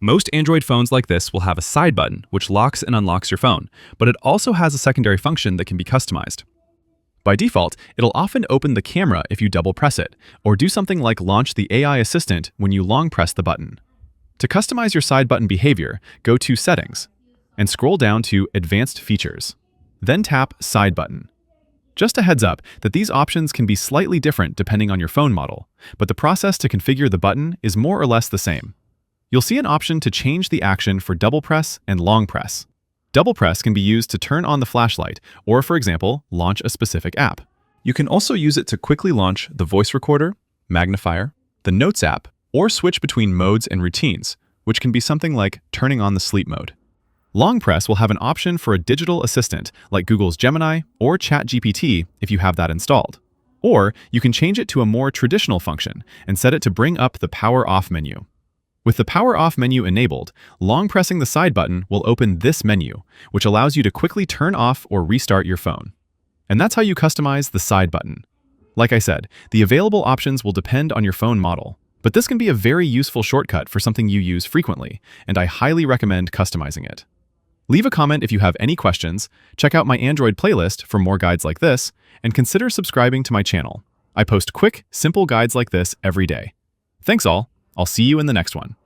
Most Android phones like this will have a side button, which locks and unlocks your phone, but it also has a secondary function that can be customized. By default, it'll often open the camera if you double press it, or do something like launch the AI assistant when you long press the button. To customize your side button behavior, go to Settings, and scroll down to Advanced Features. Then tap Side Button. Just a heads up that these options can be slightly different depending on your phone model, but the process to configure the button is more or less the same. You'll see an option to change the action for double press and long press. Double press can be used to turn on the flashlight or, for example, launch a specific app. You can also use it to quickly launch the voice recorder, magnifier, the Notes app, or switch between modes and routines, which can be something like turning on the sleep mode. Long press will have an option for a digital assistant like Google's Gemini or ChatGPT if you have that installed. Or you can change it to a more traditional function and set it to bring up the power off menu. With the power off menu enabled, long pressing the side button will open this menu, which allows you to quickly turn off or restart your phone. And that's how you customize the side button. Like I said, the available options will depend on your phone model, but this can be a very useful shortcut for something you use frequently, and I highly recommend customizing it. Leave a comment if you have any questions, check out my Android playlist for more guides like this, and consider subscribing to my channel. I post quick, simple guides like this every day. Thanks all. I'll see you in the next one.